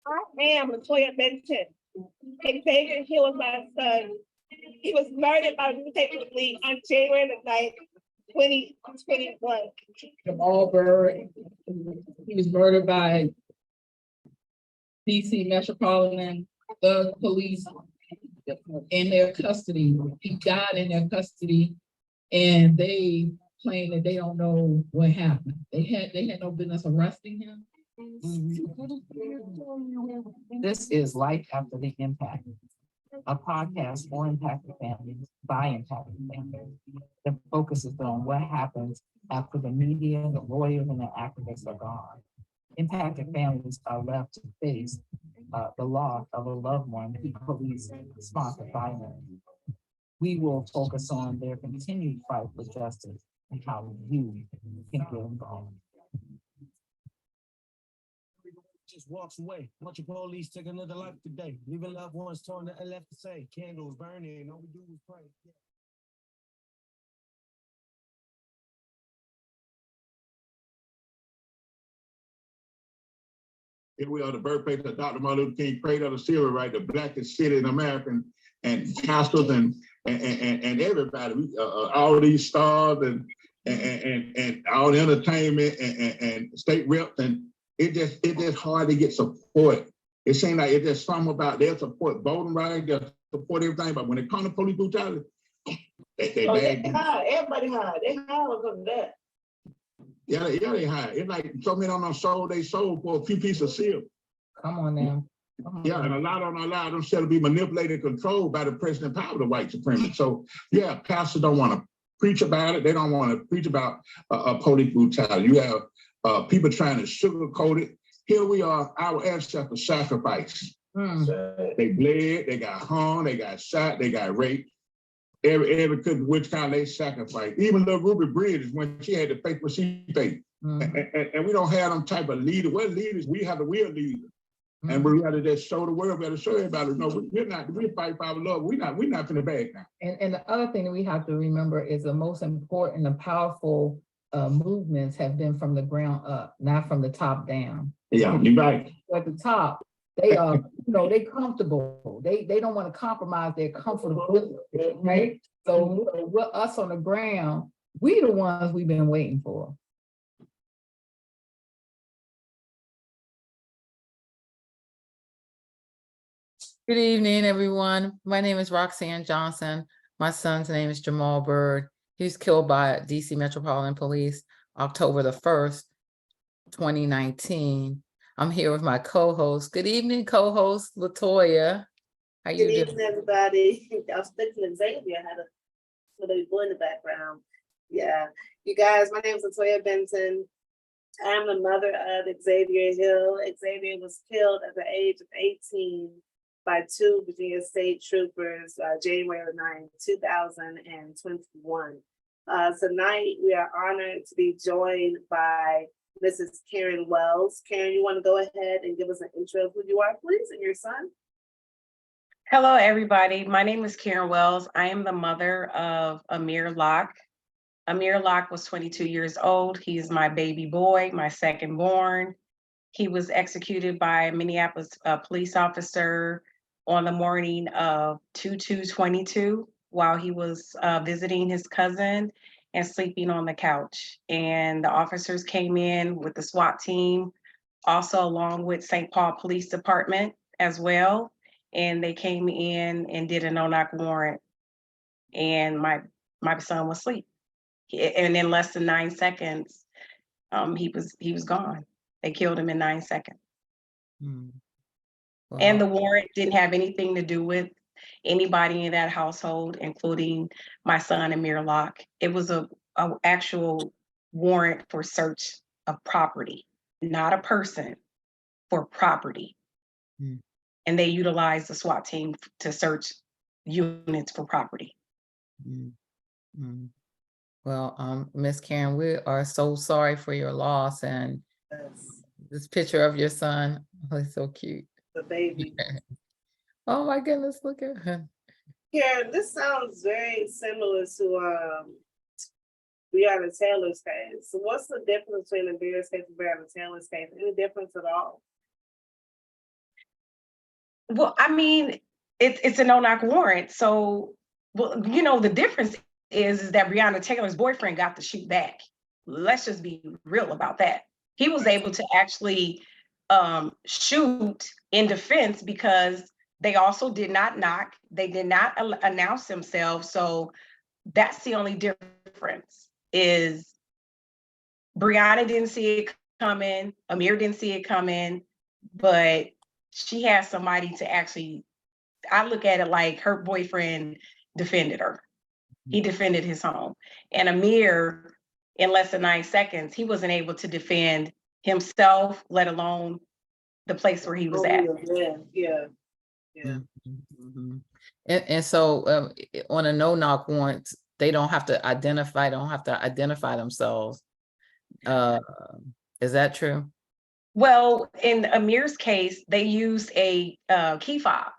I am LaToya Benton. Xavier Hill was my son. He was murdered by the detective fleet on January the 9th, 2021. Jamal Byrd, he was murdered by DC Metropolitan Police in their custody. He died in their custody, and they claim that they don't know what happened. They had no business arresting him. This is Life After the Impact, a podcast for impacted families by impacted families that focuses on what happens after the media, the lawyers, and the activists are gone. Impacted families are left to face the loss of a loved one who police sponsored violence. We will focus on their continued fight for justice and how you can get involved. Just walks away. Watch your police take another life today. Leaving loved ones torn and left to say. Candles burning, all we do is pray. Yeah. Here we are, the birthplace of Dr. Martin Luther King, cradle of the civil right, the blackest city in America, and pastors and everybody, all these stars and all the entertainment and state reps, and it's just hard to get support. It seems like it's just something about their support voting rights, their support everything, but when it comes to police brutality, they hide. Everybody hide. They hide because of that. Yeah, they hide. It's like so many of them sold they sold for a few pieces of silver. Come on now. Yeah, and a lot of them said to be manipulated and controlled by the present power of the white supremacists. So yeah, pastors don't want to preach about it. They don't want to preach about police brutality. You have people trying to sugarcoat it. Here we are, our ancestors sacrificed. They bled, they got hung, they got shot, they got raped. Every which kind they sacrificed. Even little Ruby Bridges, when she had to pay what she paid. And we don't have them type of leaders. We're leaders, we have the real leaders. And we got to just show the world, we got to show everybody, no, we're fighting for our love. We're not in the bag now. And the other thing that we have to remember is the most important and powerful movements have been from the ground up, not from the top down. Yeah, you're right. At the top, they are, they comfortable. They don't want to compromise their comfortability, right? So with us on the ground, we the ones we've been waiting for. Good evening, everyone. My name is Roxane Johnson. My son's name is Jamal Byrd. He was killed by DC Metropolitan Police October the 1st, 2019. I'm here with my co-host. Good evening, co-host LaToya. How you doing? Good evening, everybody. I was thinking Xavier had a little boy in the background. Yeah, you guys, my name is LaToya Benton. I'm the mother of Xavier Hill. Xavier was killed at the age of 18 by two Virginia State troopers, January 9, 2021. Tonight, we are honored to be joined by Mrs. Karen Wells. Karen, you want to go ahead and give us an intro of who you are, please, and your son? Hello, everybody. My name is Karen Wells. I am the mother of Amir Locke. Amir Locke was 22 years old. He's my baby boy, my second born. He was executed by a Minneapolis police officer on the morning of 2/2/22 while he was visiting his cousin and sleeping on the couch. And the officers came in with the SWAT team, also along with St. Paul Police Department as well. And they came in and did a no-knock warrant. And my son was asleep. And in less than 9 seconds, he was gone. They killed him in 9 seconds. Wow. And the warrant didn't have anything to do with anybody in that household, including my son, Amir Locke. It was a actual warrant for search of property, not a person, for property. And they utilized the SWAT team to search units for property. Well, Miss Karen, we are so sorry for your loss, and this picture of your son, he's so cute. The baby. Oh my goodness, look at him. Karen, this sounds very similar to Breonna Taylor's case. So what's the difference between the Bears case and Breonna Taylor's case? Any difference at all? Well, I mean, it's a no-knock warrant. So, well, the difference is that Breonna Taylor's boyfriend got to shoot back. Let's just be real about that. He was able to actually shoot in defense because they also did not knock. They did not announce themselves. So that's the only difference is Breonna didn't see it coming. Amir didn't see it coming, but she has somebody to actually, I look at it like her boyfriend defended her. He defended his home. And Amir, in less than 9 seconds, he wasn't able to defend himself, let alone the place where he was at. Yeah. Mhm. And so on a no-knock warrant, they don't have to identify themselves. Is that true? Well, in Amir's case, they used a key fob.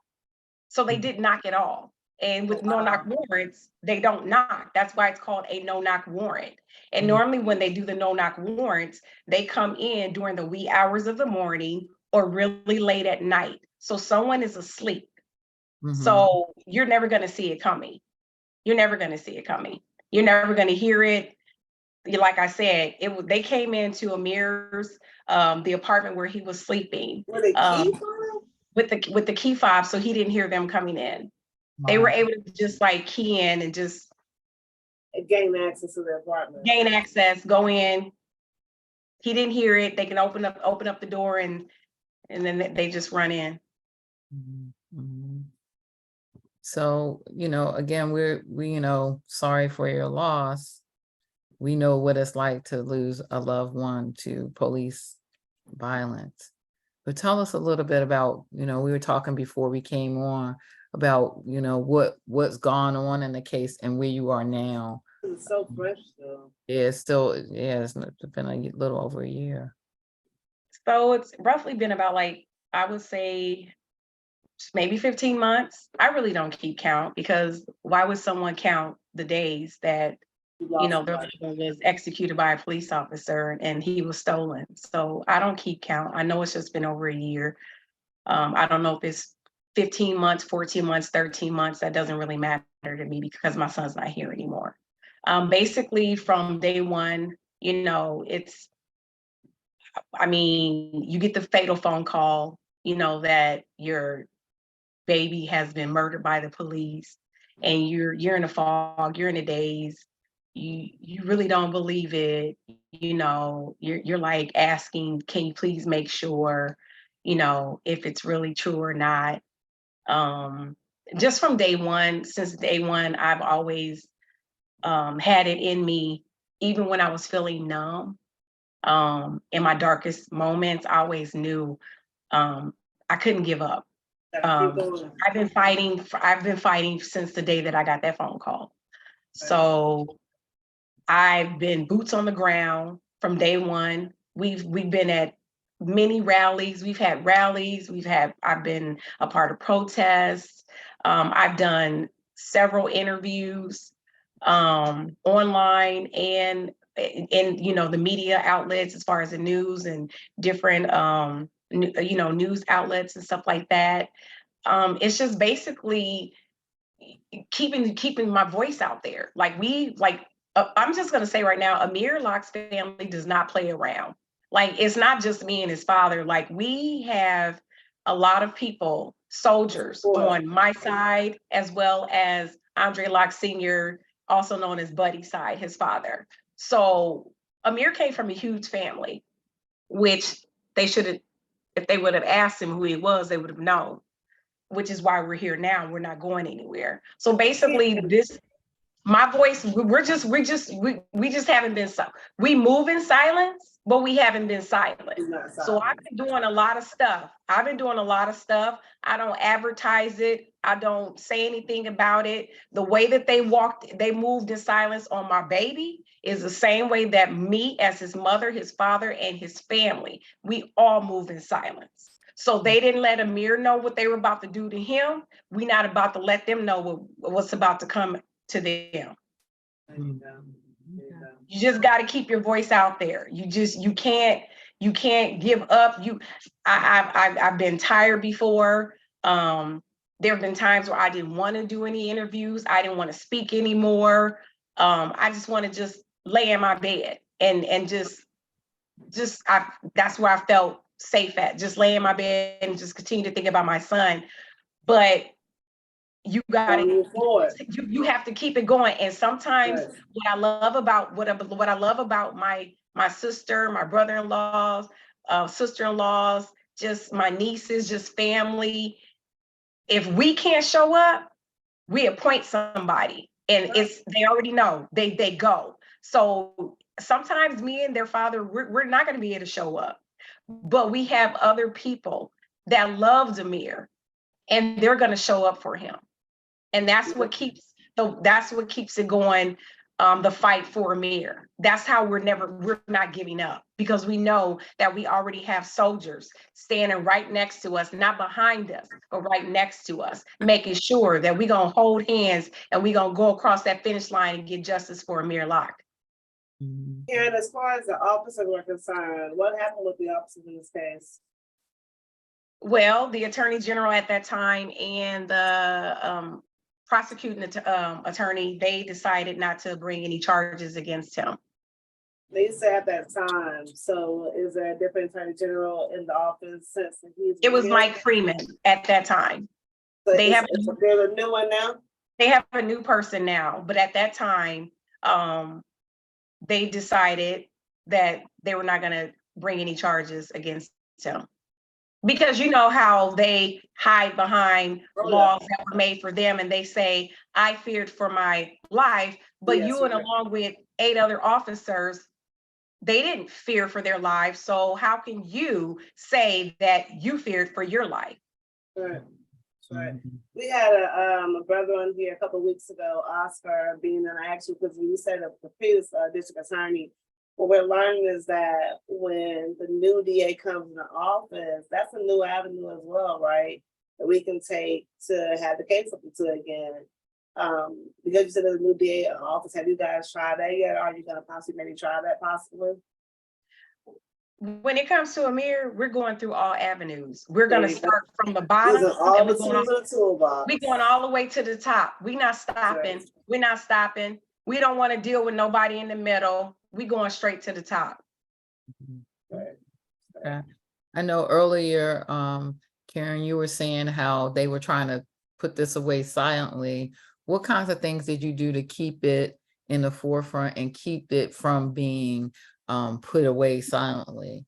So they did knock it all. And with no-knock warrants, they don't knock. That's why it's called a no-knock warrant. And normally when they do the no-knock warrants, they come in during the wee hours of the morning or really late at night. So someone is asleep. So you're never going to see it coming. You're never going to see it coming. You're never going to hear it. Like I said, they came into Amir's the apartment where he was sleeping with the key fob, so he didn't hear them coming in. They were able to just like key in and just gain access to the apartment. Gain access, go in. He didn't hear it. They can open up the door and then they just run in. So, again, we sorry for your loss. We know what it's like to lose a loved one to police violence. But tell us a little bit about, we were talking before we came on about, what's gone on in the case and where you are now. It's so fresh though. It's been a little over a year. So it's roughly been about I would say maybe 15 months. I really don't keep count because why would someone count the days that their loved one was executed by a police officer and he was stolen? So I don't keep count. I know it's just been over a year. I don't know if it's 15 months, 14 months, 13 months. That doesn't really matter to me because my son's not here anymore. Basically from day one, you get the fatal phone call, that your baby has been murdered by the police and you're in a fog, you're in a daze. You really don't believe it. You're like asking, can you please make sure, if it's really true or not. Just from day one, since day one, I've always had it in me, even when I was feeling numb. In my darkest moments, I always knew I couldn't give up. I've been fighting since the day that I got that phone call. So I've been boots on the ground from day one. We've been at many rallies. We've had rallies. I've been a part of protests. I've done several interviews online and in the media outlets as far as the news and different news outlets and stuff like that. It's just basically keeping my voice out there. I'm just gonna say right now, Amir Locke's family does not play around. It's not just me and his father. We have a lot of people, soldiers on my side, as well as Andre Locke Sr., also known as Buddy's side, his father. So Amir came from a huge family, which they should have, if they would have asked him who he was, they would have known, which is why we're here now. We're not going anywhere. So basically my voice, we just haven't been, we move in silence, but we haven't been silent. So I've been doing a lot of stuff. I don't advertise it. I don't say anything about it. The way that they moved in silence on my baby is the same way that me as his mother, his father, and his family, we all move in silence. So they didn't let Amir know what they were about to do to him. We're not about to let them know what's about to come to them. You just got to keep your voice out there. You can't give up. I've been tired before. There have been times where I didn't want to do any interviews. I didn't want to speak anymore. I just want to just lay in my bed and that's where I felt safe at, just lay in my bed and just continue to think about my son. But you got to move forward. you have to keep it going. And sometimes Right. what I love about my sister, my brother-in-laws, sister-in-laws, just my nieces, just family. If we can't show up, we appoint somebody, and they already know, they go. So sometimes me and their father, we're not going to be able to show up, but we have other people that love Amir, and they're going to show up for him. And that's what keeps it going. The fight for Amir. That's how we're not giving up, because we know that we already have soldiers standing right next to us, not behind us, but right next to us, making sure that we're gonna hold hands and we're gonna go across that finish line and get justice for Amir Locke. And as far as the officers were concerned, what happened with the officers in this case? Well, the Attorney General at that time and the prosecuting attorney, they decided not to bring any charges against him. They said at that time. So is there a different Attorney General in the office since he's? It was Mike Freeman at that time. So They have there's a new one now? They have a new person now, but at that time, they decided that they were not going to bring any charges against him. Because you know how they hide behind laws that were made for them, and they say, I feared for my life, but Yes, you and along with 8 other officers, they didn't fear for their lives. So how can you say that you feared for your life? Right. Right. We had a brother on here a couple of weeks ago, Oscar, being an actually, because you said the previous district attorney. What we're learning is that when the new DA comes into office, that's a new avenue as well, right? That we can take to have the case up to again. Because you said there's a new DA in office, have you guys tried that yet? Are you going to possibly maybe try that possibly? When it comes to Amir, we're going through all avenues. We're going to start from the bottom. All the tools in the toolbox. We're going all the way to the top. We're not stopping. Right. We're not stopping. We don't want to deal with nobody in the middle. We're going straight to the top. Okay. I know earlier, Karen, you were saying how they were trying to put this away silently. What kinds of things did you do to keep it in the forefront and keep it from being put away silently?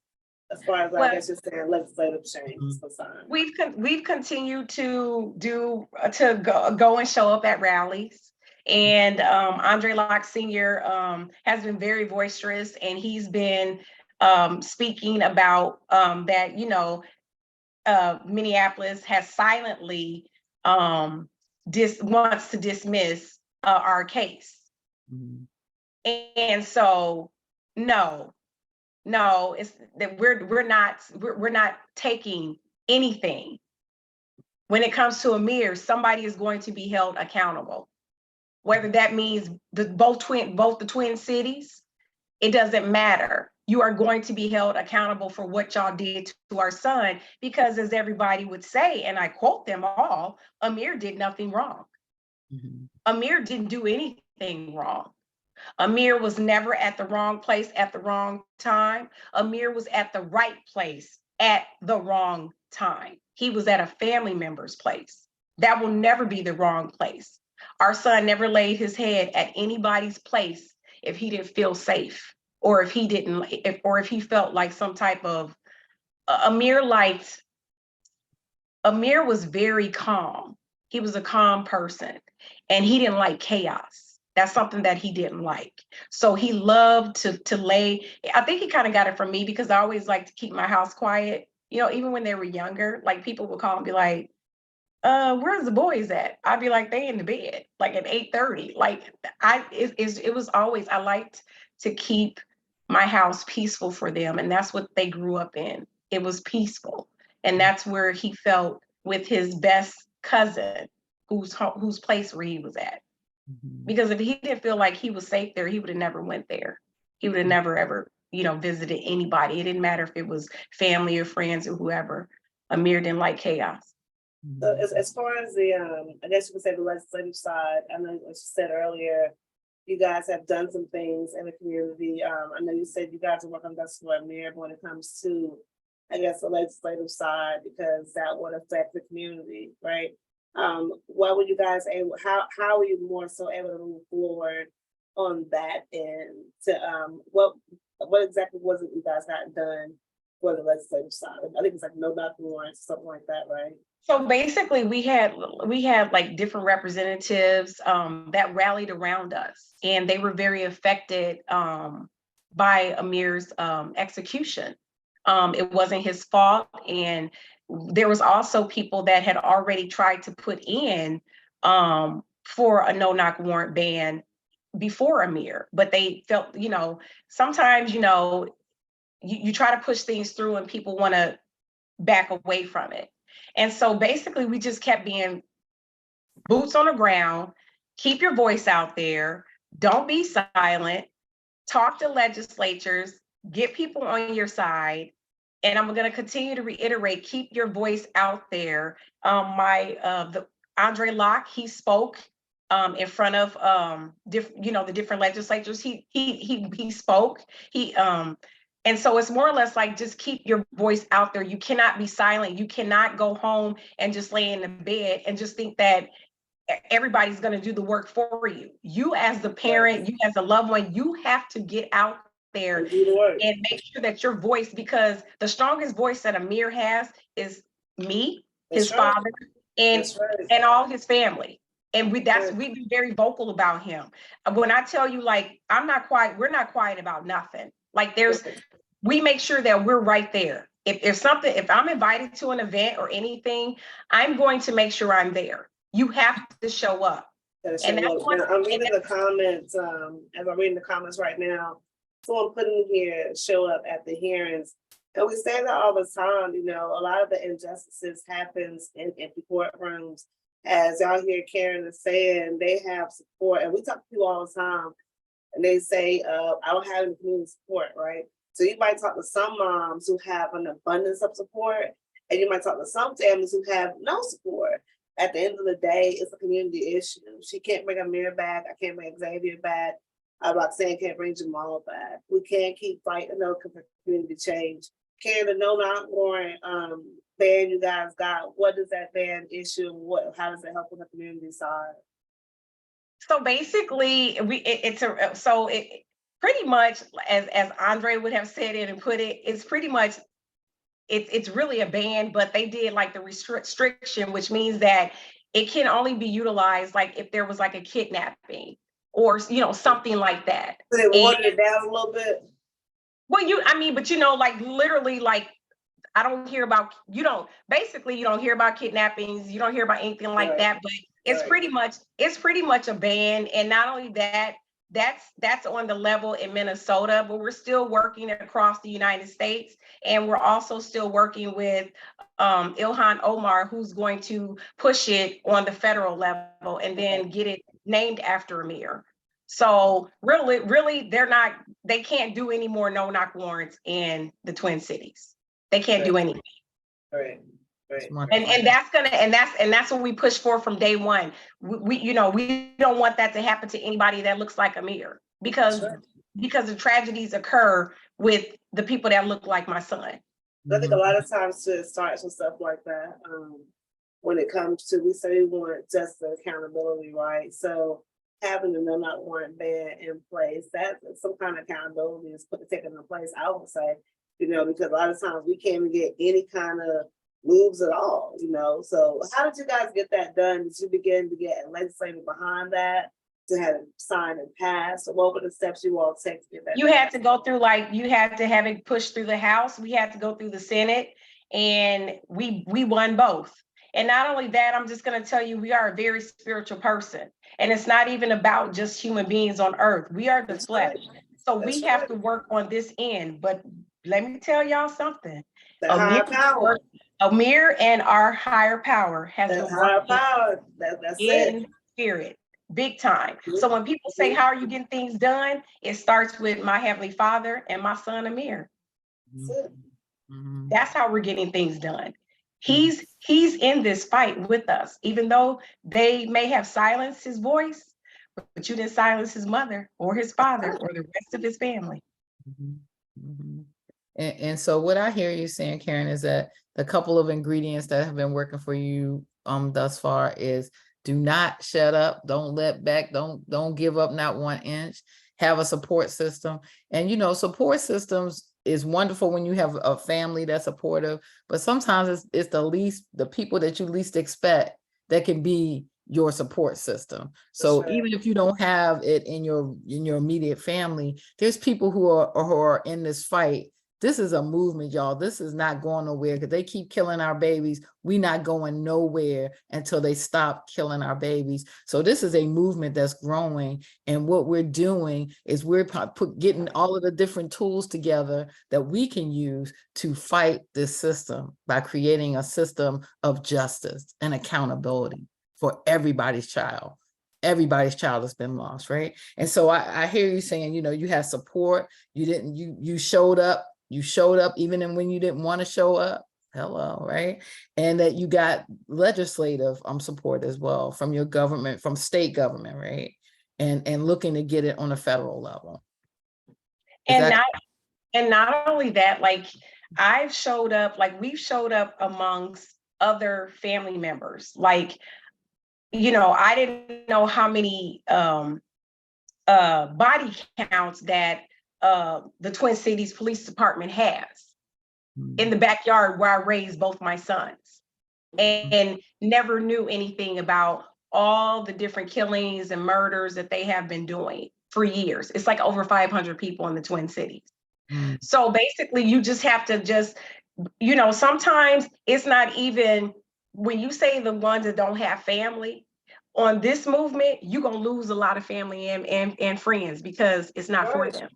As far as I guess you're saying legislative change. We've continued to go and show up at rallies. And Andre Locke Sr. Has been very boisterous, and he's been speaking about that, you know, Minneapolis has silently wants to dismiss our case. And so, no, it's that we're not taking anything. When it comes to Amir, somebody is going to be held accountable. Whether that means both the twin cities, it doesn't matter. You are going to be held accountable for what y'all did to our son, because as everybody would say, and I quote them all, Amir did nothing wrong. Amir didn't do anything wrong. Amir was never at the wrong place at the wrong time. Amir was at the right place at the wrong time. He was at a family member's place. That will never be the wrong place. Our son never laid his head at anybody's place if he didn't feel safe, or if he felt like some type of Amir was very calm. He was a calm person, and he didn't like chaos. That's something that he didn't like. So he loved to lay. I think he kind of got it from me, because I always like to keep my house quiet. You know, even when they were younger, like people would call and be like, where's the boys at? I'd be like, they in the bed, like at 8:30. Like it was always, I liked to keep my house peaceful for them. And that's what they grew up in. It was peaceful. And that's where he felt with his best cousin, whose place where he was at. Because if he didn't feel like he was safe there, he would have never went there. He would have never, ever, visited anybody. It didn't matter if it was family or friends or whoever. Amir didn't like chaos. So as far as the, I guess you could say the legislative side, I know what you said earlier, you guys have done some things in the community. I know you said you guys are working on this for Amir when it comes to, I guess, the legislative side, because that would affect the community, right? What were you guys able, how were you more so able to move forward on that end to, what exactly was it you guys got done for the legislative side? I think it's like no knock warrants, something like that, right? So basically, we had like different representatives that rallied around us, and they were very affected by Amir's execution. It wasn't his fault, and there was also people that had already tried to put in for a no-knock warrant ban before Amir, but they felt, sometimes, you try to push things through and people want to back away from it. And so basically we just kept being boots on the ground, keep your voice out there, don't be silent, talk to legislatures, get people on your side. And I'm going to continue to reiterate, keep your voice out there. Amir Locke, he spoke in front of the different legislatures. He spoke. And so it's more or less like, just keep your voice out there. You cannot be silent. You cannot go home and just lay in the bed and just think that everybody's going to do the work for you. You as the parent, you as a loved one, you have to get out there and make sure that your voice, because the strongest voice that Amir has is me, his father, and all his family. And we've been very vocal about him. When I tell you, like, we're not quiet about nothing. Like, we make sure that we're right there. If I'm invited to an event or anything, I'm going to make sure I'm there. You have to show up. And I'm reading the comments, as I'm reading the comments right now, someone put in here, show up at the hearings. And we say that all the time, a lot of the injustices happens in empty courtrooms. As y'all hear Karen is saying, they have support. And we talk to people all the time, and they say, I don't have any community support, right? So you might talk to some moms who have an abundance of support, and you might talk to some families who have no support. At the end of the day, it's a community issue. She can't bring Amir back. I can't bring Xavier back. Roxane can't bring Jamal back. We can't keep fighting for community change. Karen, the no-knock warrant ban you guys got, what does that ban issue? How does it help on the community side? So basically, pretty much, as Andre would have said it and put it, it's pretty much, it's really a ban, but they did like the restriction, which means that it can only be utilized like if there was like a kidnapping or something like that. So they watered it down a little bit. Well, like literally, like, I don't hear about, you don't hear about kidnappings, you don't hear about anything like that, but it's pretty much a ban. And not only that, that's on the level in Minnesota, but we're still working across the United States. And we're also still working with Ilhan Omar, who's going to push it on the federal level and then get it named after Amir. So really, they can't do any more no-knock warrants in the Twin Cities. They can't do anything. Right. And that's what we push for from day one. We don't want that to happen to anybody that looks like Amir, because the tragedies occur with the people that look like my son. I think a lot of times it starts with stuff like that. When it comes to, we say we want just the accountability, right? So having a no-knock warrant ban in place, that some kind of accountability is taken in place, I would say, because a lot of times we can't even get any kind of moves at all, So how did you guys get that done? Did you begin to get legislative behind that to have it signed and passed? Or what were the steps you all take to get that? You had to go through, you had to have it pushed through the House. We had to go through the Senate, and we won both. And not only that, I'm just going to tell you, we are a very spiritual person. And it's not even about just human beings on earth. We are the flesh. So we have to work on this end. But let me tell y'all something. Amir and our higher power has been working in spirit, big time. So when people say, how are you getting things done? It starts with my Heavenly Father and my son, Amir. That's how we're getting things done. He's in this fight with us, even though they may have silenced his voice, but you didn't silence his mother or his father or the rest of his family. And so what I hear you saying, Karen, is that the couple of ingredients that have been working for you thus far is do not shut up, don't let back, don't give up not 1 inch, have a support system. And support systems is wonderful when you have a family that's supportive, but sometimes it's the people that you least expect that can be your support system. So Right. even if you don't have it in your immediate family, there's people who are in this fight. This is a movement, y'all. This is not going nowhere because they keep killing our babies. We not going nowhere until they stop killing our babies. So this is a movement that's growing. And what we're doing is we're getting all of the different tools together that we can use to fight this system by creating a system of justice and accountability for everybody's child. Everybody's child has been lost, right? And so I hear you saying, you have support. You showed up. You showed up even when you didn't want to show up. Hello, right? And that you got legislative support as well from your government, from state government, right? And looking to get it on a federal level. And not only that, like we've showed up amongst other family members. Like, I didn't know how many body counts that the Twin Cities Police Department has in the backyard where I raised both my sons, and never knew anything about all the different killings and murders that they have been doing for years. It's like over 500 people in the Twin Cities. So basically you just have to sometimes it's not even, when you say the ones that don't have family, on this movement, you're going to lose a lot of family and friends because it's not for them.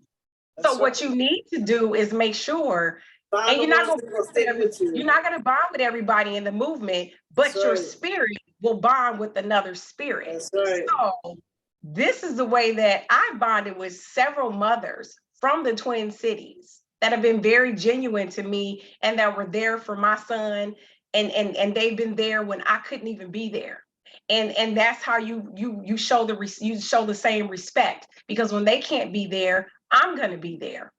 So what you need to do is make sure, and you're not going to bond with everybody in the movement, but your spirit will bond with another spirit. So this is the way that I bonded with several mothers from the Twin Cities that have been very genuine to me and that were there for my son, and they've been there when I couldn't even be there. And that's how you show the same respect, because when they can't be there, I'm going to be there.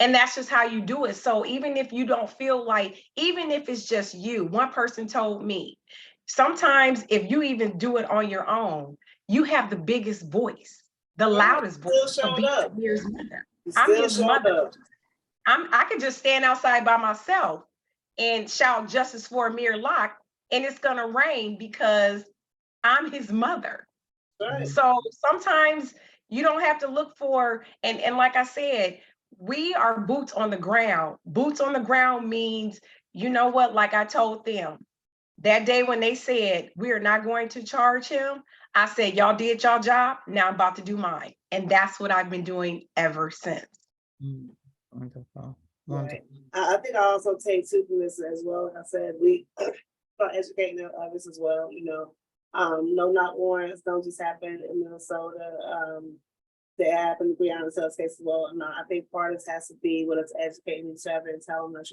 And that's just how you do it. So even if you don't feel like, even if it's just you, one person told me, sometimes if you even do it on your own, you have the biggest voice, the loudest voice of being Amir's mother. I'm his mother. I could just stand outside by myself and shout justice for Amir Locke, and it's going to rain because I'm his mother. Right. So sometimes you don't have to look for, and like I said, we are boots on the ground. Boots on the ground means, like I told them that day when they said, we are not going to charge him, I said, y'all did y'all job, now I'm about to do mine. And that's what I've been doing ever since. Wonderful. Right. I think I also take too from this as well. Like I said, we are educating others as well, no, not warrants don't just happen in Minnesota. They happen to be on the sales case as well. No, I think part of this has to be with us educating each other and telling us,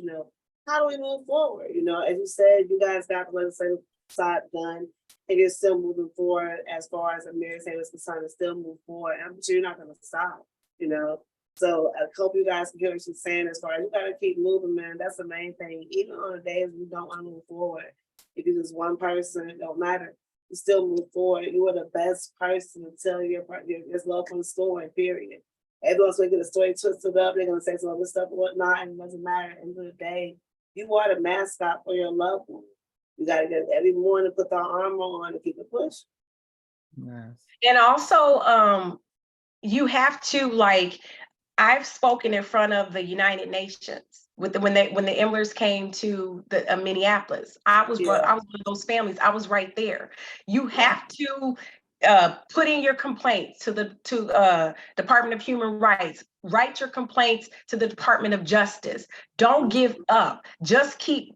how do we move forward? As you said, you guys got the legislative side done, and you're still moving forward as far as Amir is concerned, and still move forward. I'm sure you're not going to stop, So I hope you guys can hear what she's saying as far as you got to keep moving, man. That's the main thing. Even on the days you don't want to move forward, if you're just one person, it don't matter. You still move forward. You are the best person to tell your loved one's story, period. Everyone's going to get a story twisted up. They're going to say some other stuff and whatnot, and it doesn't matter. At the end of the day, you are the mascot for your loved one. You got to get every morning, put the armor on and keep it pushing. Yes. And also, you have to, I've spoken in front of the United Nations when the Emlers came to the Minneapolis. I was one of those families. I was right there. You have to put in your complaints to the Department of Human Rights. Write your complaints to the Department of Justice. Don't give up. Just keep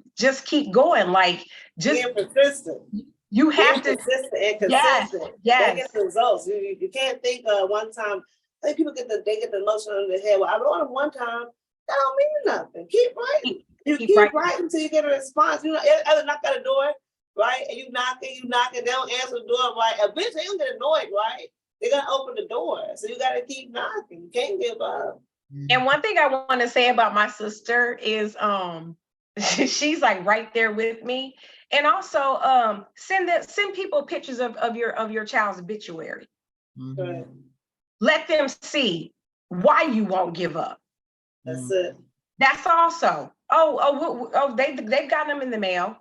going. Be persistent. You have to persistent and consistent. Yes. They get the results. You can't think one time. I think people get the emotion under the head. Well, I wrote them one time. That don't mean nothing. Keep writing. You keep writing until you get a response. You know, other knock at the door, right? And you knock, they don't answer the door, right? Eventually, they'll get annoyed, right? They're gonna open the door, so you gotta keep knocking. You can't give up. And one thing I want to say about my sister is, she's like right there with me. And also, send people pictures of your child's obituary. Right. Let them see why you won't give up. That's it. That's also, they've gotten them in the mail.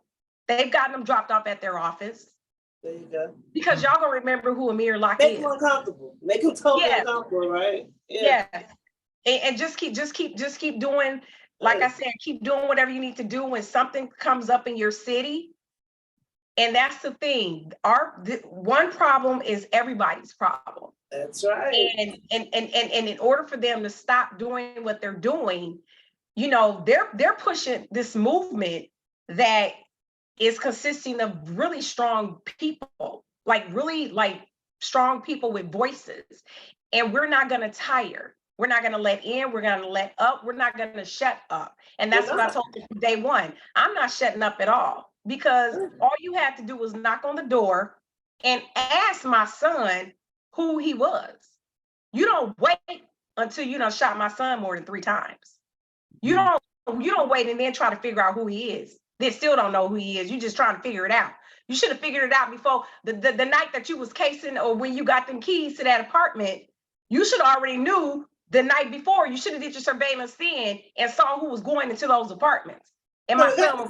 They've gotten them dropped off at their office. There you go. Because y'all gonna remember who Amir Locke Make is. them uncomfortable. Make them totally uncomfortable, right? Yeah. And just keep doing, like I said, keep doing whatever you need to do when something comes up in your city. And that's the thing. One problem is everybody's problem. That's right. And in order for them to stop doing what they're doing, you know, they're pushing this movement that is consisting of really strong people, really strong people with voices. And we're not gonna tire. We're not gonna let in, we're gonna let up, we're not gonna shut up. And that's what I told you from day one. I'm not shutting up at all, because all you had to do was knock on the door and ask my son who he was. You don't wait until you done shot my son more than 3 times. You don't wait and then try to figure out who he is. They still don't know who he is. You just trying to figure it out. You should have figured it out before the night that you was casing, or when you got them keys to that apartment. You should already knew the night before. You should have did your surveillance then and saw who was going into those apartments. And my son was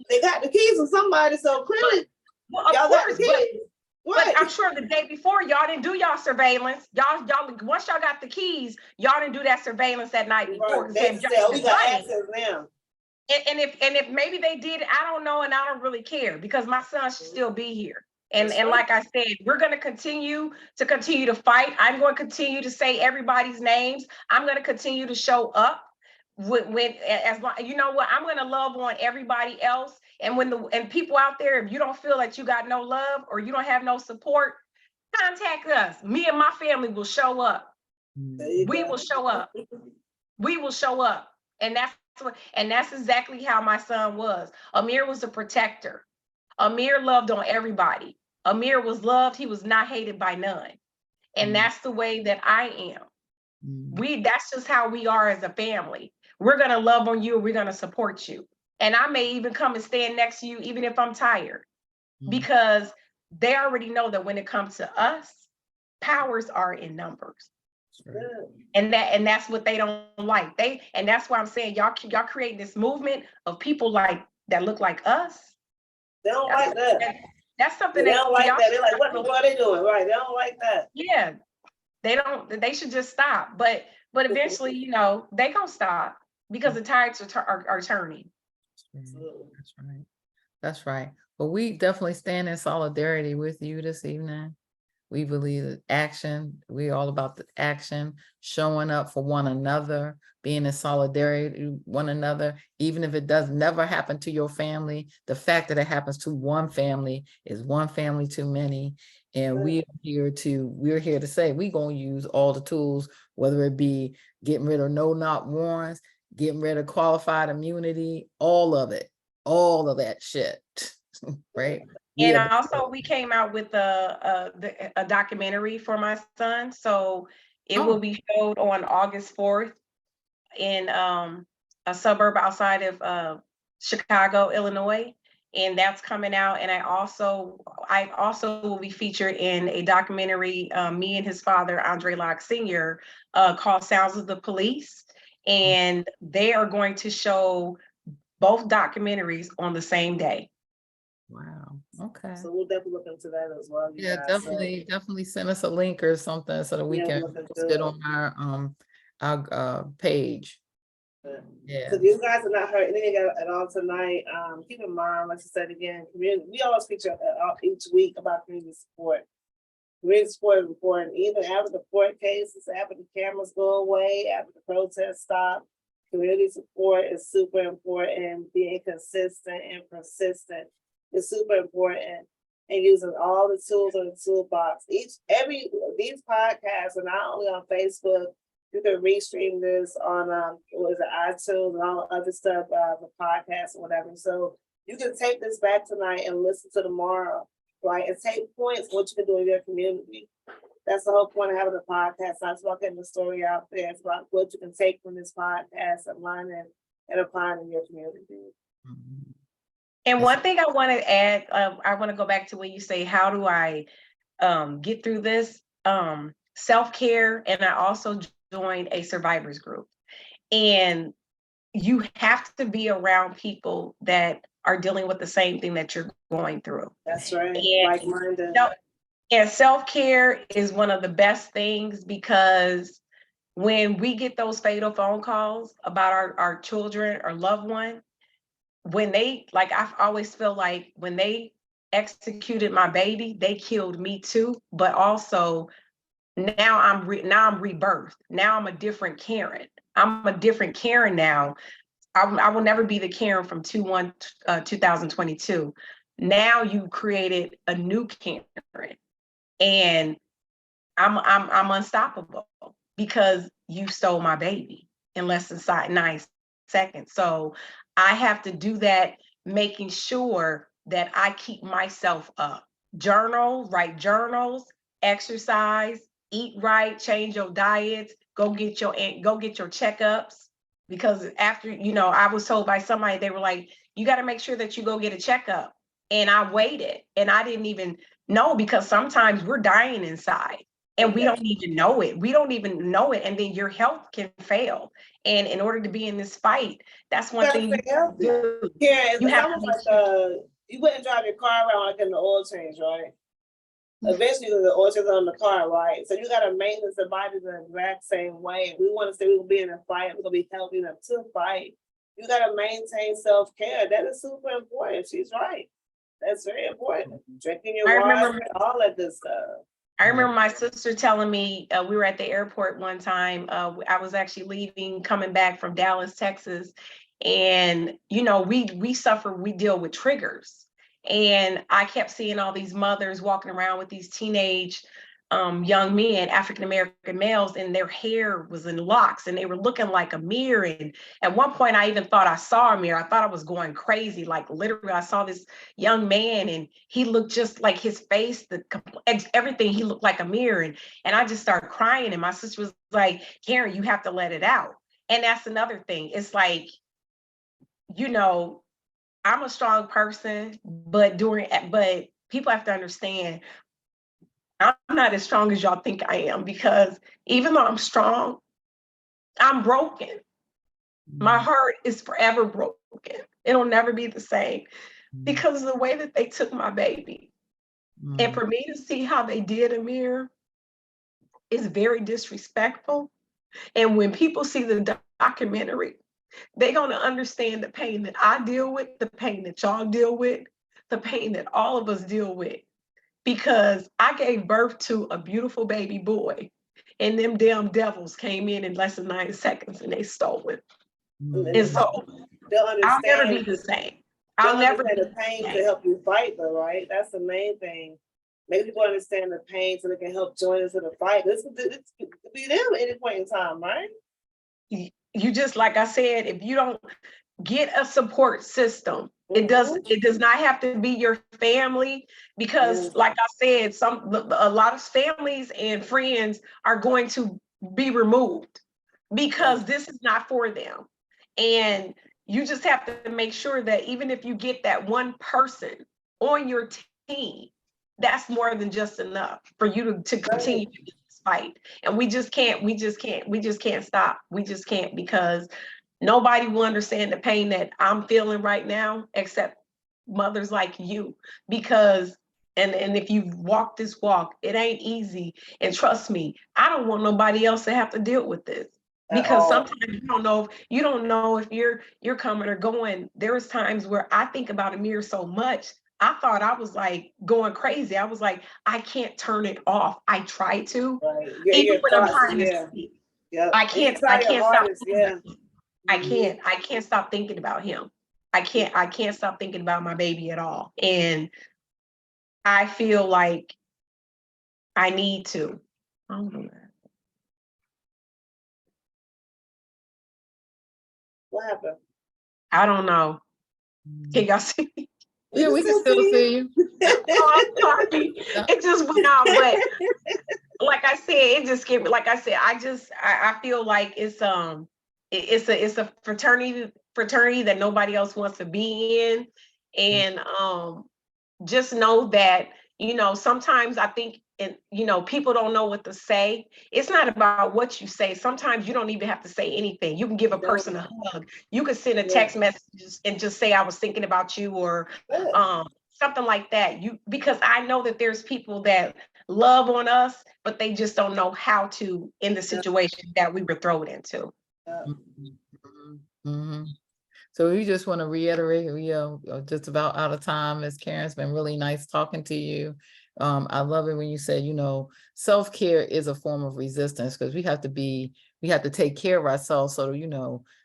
they got the keys from somebody, so clearly y'all got the keys. But I'm sure the day before y'all didn't do y'all surveillance. Y'all once y'all got the keys, y'all didn't do that surveillance that night before. Right. We got access now. And if maybe they did, I don't know, and I don't really care, because my son should still be here. And like I said, we're going to continue to fight. I'm going to continue to say everybody's names. I'm going to continue to show up as long, you know what, I'm going to love on everybody else. And and people out there, if you don't feel like you got no love or you don't have no support, contact us. Me and my family will show up. We will show up. We will show up. And that's exactly how my son was. Amir was a protector. Amir loved on everybody. Amir was loved. He was not hated by none. And that's the way that I am. That's just how we are as a family. We're going to love on you, and we're going to support you. And I may even come and stand next to you, even if I'm tired, because they already know that when it comes to us, powers are in numbers. Right. And that's what they don't like. And that's why I'm saying y'all creating this movement of people that look like us. They don't like that. That's something they don't like that. They're like, what are they doing? Right. They don't like that. Yeah. They should just stop. But eventually, you know, they gonna stop, because the tides are turning. That's right. That's right. But we definitely stand in solidarity with you this evening. We believe that action, we're all about the action, showing up for one another, being in solidarity with one another, even if it does never happen to your family. The fact that it happens to one family is one family too many. And we're here to say we're going to use all the tools, whether it be getting rid of no-knock warrants, getting rid of qualified immunity, all of that shit, right? And also, we came out with a documentary for my son. So it will be showed on August 4th in a suburb outside of Chicago, Illinois. And that's coming out. And I also will be featured in a documentary, me and his father, Andre Locke Sr., called Sounds of the Police. And they are going to show both documentaries on the same day. Wow. Okay. So we'll definitely look into that as well. Yeah, definitely send us a link or something so that we can post it on our page. Yeah. So you guys are not hurt anything at all tonight. Keep in mind, like I said again, community. We always feature each week about community support. Community support is important, even after the court cases, after the cameras go away, after the protests stop. Community support is super important. Being consistent and persistent is super important, and using all the tools in the toolbox. These podcasts are not only on Facebook, You can restream this on what is it, iTunes and all the other stuff, the podcast or whatever. So you can take this back tonight and listen to tomorrow, right? And take points what you can do in your community. That's the whole point of having a podcast. Not about getting the story out there. It's about what you can take from this podcast and learn and applying in your community. And one thing I want to add, I want to go back to when you say, how do I get through this? Self-care, and I also joined a survivors group. And you have to be around people that are dealing with the same thing that you're going through. That's right. And, Like-minded. And self-care is one of the best things, because when we get those fatal phone calls about our children or loved one, when they, like, I've always feel like when they executed my baby, they killed me too, but also now I'm rebirthed. Now I'm a different Karen. I'm a different Karen now. I will never be the Karen from 2022. Now you created a new Karen, and I'm unstoppable because you stole my baby in less than 9 seconds. So I have to do that, making sure that I keep myself up. Journal, write journals, exercise, eat right, change your diets, go get your checkups. Because after, I was told by somebody, they were like, you got to make sure that you go get a checkup. And I waited, and I didn't even know, because sometimes we're dying inside and we don't even know it. We don't even know it. And then your health can fail. And in order to be in this fight, that's one thing you do. Yeah, You it's have almost to like you wouldn't drive your car around like in the oil change, right? Eventually the oil change on the car, right? So you gotta maintenance the body the exact same way. We want to say we'll be in a fight, we're gonna be healthy enough to fight. You gotta maintain self-care. That is super important. She's right. That's very important. Drinking your water, all that good stuff. I remember my sister telling me, we were at the airport one time. I was actually leaving, coming back from Dallas, Texas. And, we deal with triggers. And I kept seeing all these mothers walking around with these teenage young men, African-American males, and their hair was in locks and they were looking like Amir. And at one point I even thought I saw Amir. I thought I was going crazy. Like literally I saw this young man and he looked just like his face, everything, he looked like Amir. And I just started crying, and my sister was like, Karen, you have to let it out. And that's another thing. It's like, I'm a strong person, but people have to understand I'm not as strong as y'all think I am, because even though I'm strong, I'm broken. My heart is forever broken. It'll never be the same because of the way that they took my baby. And for me to see how they did Amir is very disrespectful. And when people see the documentary, they're going to understand the pain that I deal with, the pain that y'all deal with, the pain that all of us deal with. Because I gave birth to a beautiful baby boy, and them damn devils came in less than 9 seconds and they stole it. And so I'll never be the same. I'll never be the pain to help you fight, though, right? That's the main thing. Make people understand the pain so they can help join us in the fight. This could be them at any point in time, right? You just, like I said, if you don't get a support system, it does not have to be your family, because like I said, a lot of families and friends are going to be removed because this is not for them. And you just have to make sure that even if you get that one person on your team, that's more than just enough for you to continue this fight. And we just can't stop. We just can't, because nobody will understand the pain that I'm feeling right now except mothers like you. Because, and if you walk this walk, it ain't easy. And trust me, I don't want nobody else to have to deal with this. Because sometimes you don't know if you're coming or going. There's times where I think about Amir so much, I thought I was like going crazy. I was like, I can't turn it off. I try to, even when I'm trying to sleep. I can't stop. I can't stop thinking about him. I can't stop thinking about my baby at all. And I feel like I need to. I don't know. What happened? I don't know. Can y'all see me? Yeah, we can still see you. Oh, I'm sorry. It just went out, but like I said, it just gave me, like I said, I feel like it's a fraternity that nobody else wants to be in. And just know that, sometimes I think, and people don't know what to say. It's not about what you say. Sometimes you don't even have to say anything. You can give a person a hug. You could send a text message and just say, I was thinking about you, or something like that. Because I know that there's people that love on us, but they just don't know how to in the situation that we were thrown into. Mm-hmm. So we just want to reiterate, we are just about out of time. Ms. Karen, it's been really nice talking to you. I love it when you said, self-care is a form of resistance, because we have to take care of ourselves. So,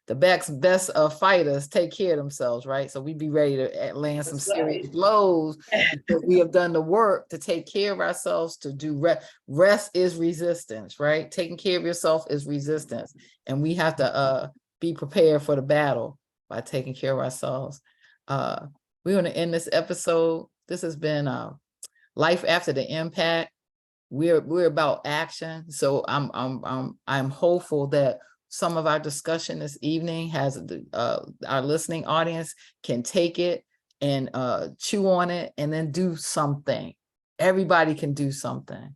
the best fighters take care of themselves, right? So we be ready to land some serious blows because we have done the work to take care of ourselves, to do rest is resistance, right? Taking care of yourself is resistance. And we have to be prepared for the battle by taking care of ourselves. We're going to end this episode. This has been Life After the Impact. We're about action. So I'm hopeful that some of our discussion this evening has our listening audience can take it and chew on it and then do something. Everybody can do something.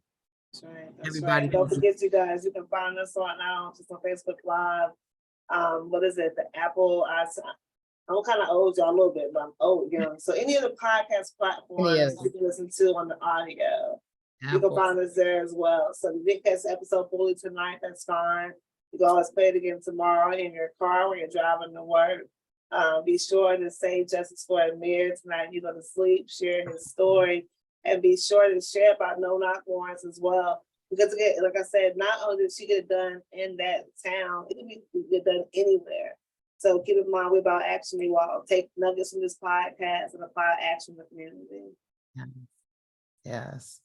That's right. That's Everybody right. Don't forget, you guys, you can find us on just on Facebook Live. What is it? The Apple. I'm kind of old, y'all, a little bit, but I'm old, So any of the podcast platforms you can listen to on the audio, you can find us there as well. So if you didn't catch the episode fully tonight, that's fine. You can always play it again tomorrow in your car when you're driving to work. Be sure to say justice for Amir tonight. You go to sleep, sharing his story, and be sure to share about no-knock warrants as well. Because again, like I said, not only did she get it done in that town, it can be done anywhere. So keep in mind, we're about action. You all take nuggets from this podcast and apply action in the community. Yes.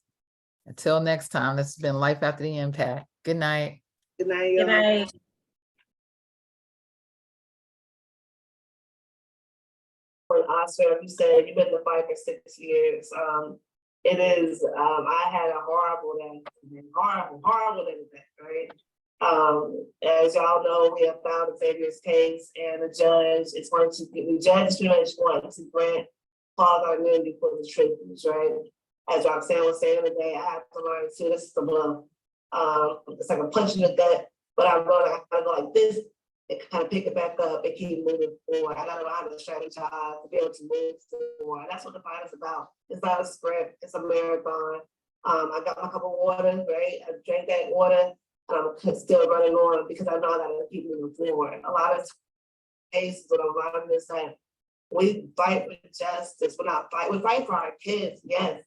Until next time, this has been Life After the Impact. Good night. Good night, Good night. Oscar, you said you've been in the fight for 6 years. It is, I had a horrible day, right? As y'all know, we have filed Xavier's case, and the judge is going to, the judge pretty much wants to grant qualified immunity for the truthers, right? As Roxane was saying today, I have to learn too, this is the bluff. It's like a punch in the gut, but I gotta go like this and kind of pick it back up and keep moving forward. I gotta know how to strategize to be able to move forward. That's what the fight is about. It's not a sprint, it's a marathon. I got my cup of water, right? I drank that water. I'm still running on because I know I gotta keep moving forward. A lot of cases what I'm learning is that we fight for justice. We fight for our kids, yes.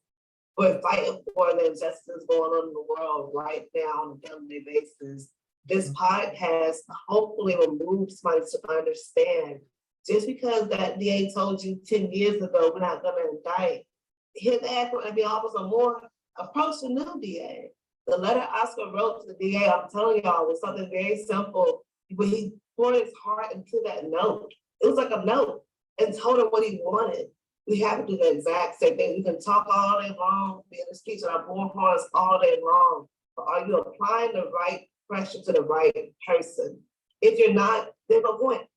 We're fighting for the injustice going on in the world right now on a daily basis. This podcast hopefully will move somebody to understand. Just because that DA told you 10 years ago we're not gonna indict, his ass want to be officer more, approach the new DA. The letter Oscar wrote to the DA, I'm telling y'all, was something very simple. When he poured his heart into that note, it was like a note, and told him what he wanted. We have to do the exact same thing. We can talk all day long, be in the streets with our bullhorns all day long, but are you applying the right pressure to the right person? If you're not, there's no point.